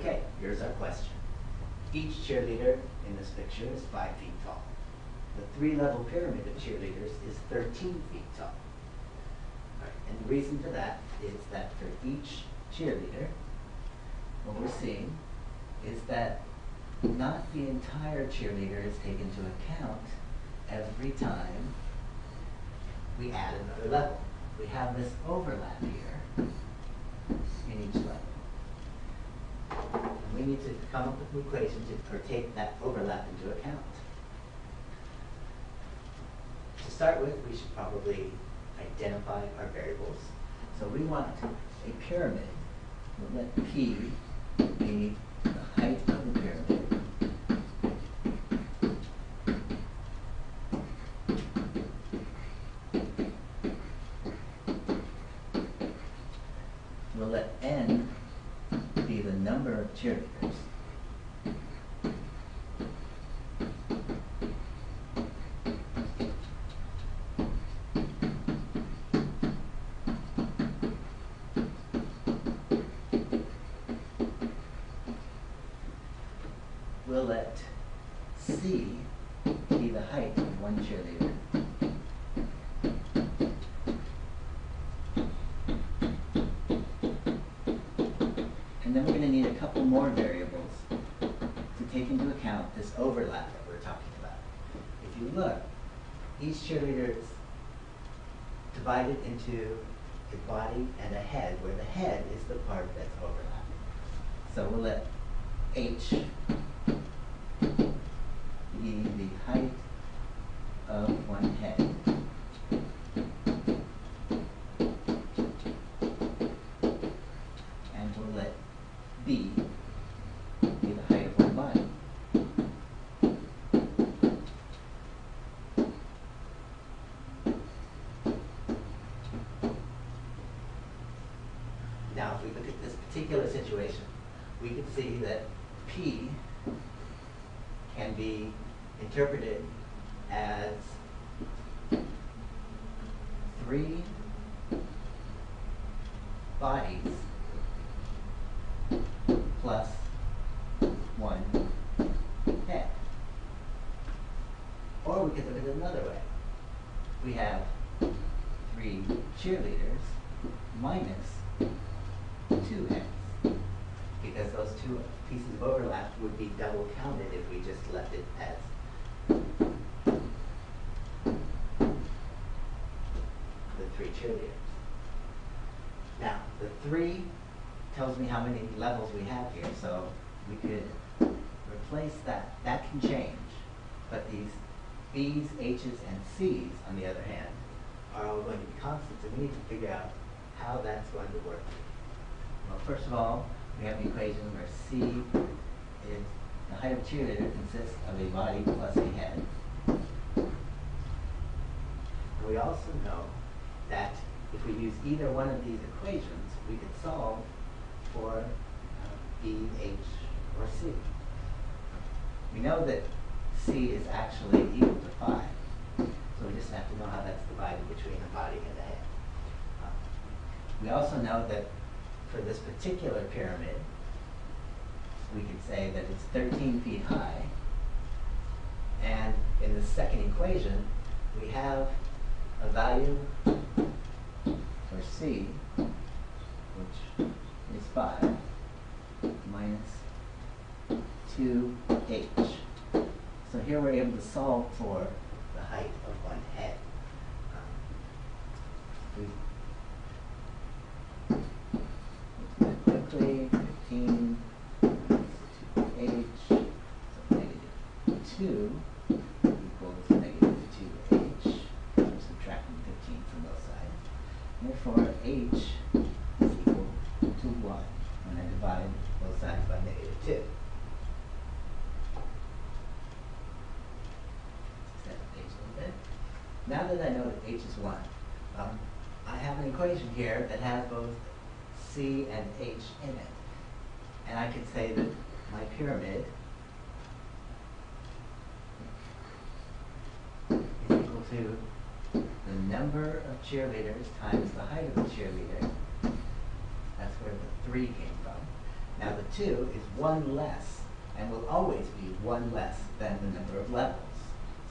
Okay, here's our question. Each cheerleader in this picture is 5 feet tall. The 3-level pyramid of cheerleaders is 13 feet tall. All right, and the reason for that is that for each cheerleader, what we're seeing is that not the entire cheerleader is taken into account every time we add another level. We have this overlap here in each level. And we need to come up with an equation to take that overlap into account. To start with, we should probably identify our variables. So we want a pyramid. We'll let P be the height of the pyramid. We'll let N be the number of cheerleaders. We'll let C be the height of one cheerleader. And then we're going to need a couple more variables to take into account this overlap that we're talking about. If you look, each cheerleader is divided into a body and a head, where the head is the part that's overlapping. So we'll let H be the height of one head. And we'll let B be the height of one body. Now, if we look at this particular situation, we can see that P can be interpreted as 3 bodies plus 1 head. Or we could look at it another way. We have 3 cheerleaders minus 2 heads, because those 2 pieces of overlap would be double counted if we just left it as the 3 cheerleaders. Now, the 3 tells me how many levels we have here, so we could replace that. That can change, but these B's, H's, and C's, on the other hand, are all going to be constants, and we need to figure out how that's going to work. Well, first of all, we have the equation where C is the height of a cheerleader consists of a body plus a head. And we also know that if we use either one of these equations, we could solve for B, H, or C. We know that C is actually equal to 5, so we just have to know how that's divided between a body and a head. We also know that for this particular pyramid, we could say that it's 13 feet high, and in the second equation, we have a value for C, which is 5, minus 2h. So here we're able to solve for the height of one head. Quickly, 15 2h, so negative 2 equals negative 2h. I'm subtracting 15 from both sides. Therefore, h is equal to 1 when I divide both sides by negative 2. Set up h a little bit. Now that I know that h is 1, I have an equation here that has both C and H in it. And I could say that my pyramid is equal to the number of cheerleaders times the height of the cheerleader. That's where the 3 came from. Now the 2 is 1 less, and will always be 1 less than the number of levels.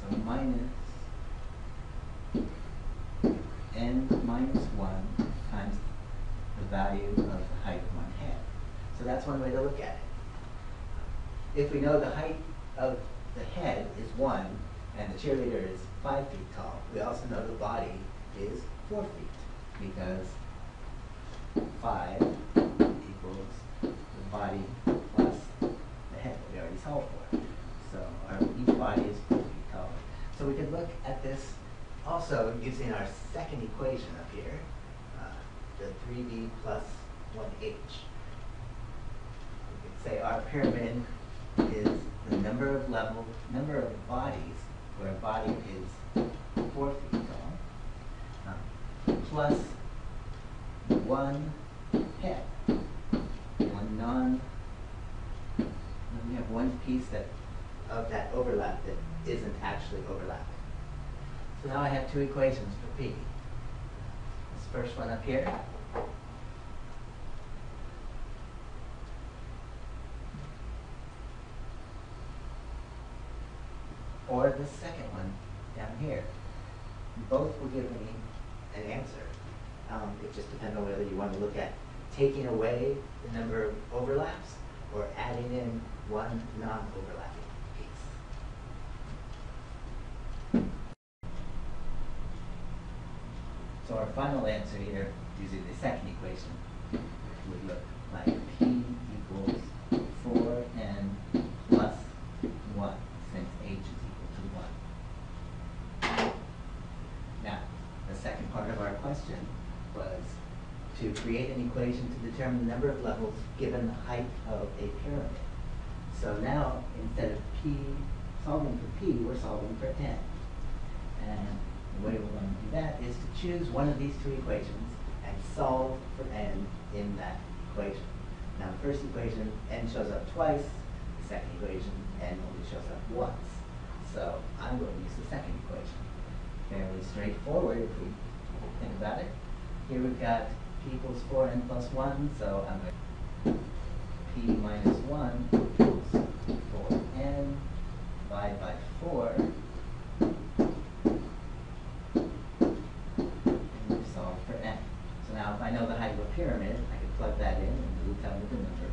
So minus n minus 1 times the value of the height of one head. So that's one way to look at it. If we know the height of the head is 1 and the cheerleader is 5 feet tall, we also know the body is 4 feet, because 5 equals the body plus the head that we already solved for. So each body is 4 feet tall. So we could look at this also using our second equation up here, the 3b plus 1h. We could say our pyramid is the number of bodies where a body is 4 feet tall, plus 1 head, we have one piece of that overlap that isn't actually overlapping. So now I have two equations for P. This first one up here, or the second one down here. Both will give me an answer. It just depends on whether you want to look at taking away the number of overlaps or adding in one non-overlapping piece. So our final answer here, using the second equation, would look like P equals 4n plus 1, since h is equal to 1. Now, the second part of our question was to create an equation to determine the number of levels given the height of a pyramid. So now, instead of solving for P, we're solving for n. And the way we're going to do that is to choose one of these two equations and solve for n in that equation. Now, the first equation, n shows up twice. The second equation, n only shows up once. So I'm going to use the second equation. Fairly straightforward if we think about it. Here we've got p equals 4n plus 1, so I'm going to p minus 1 equals 4n, divide by 4, and we solve for n. So now if I know the height of a pyramid, I can plug that in and it'll tell me the number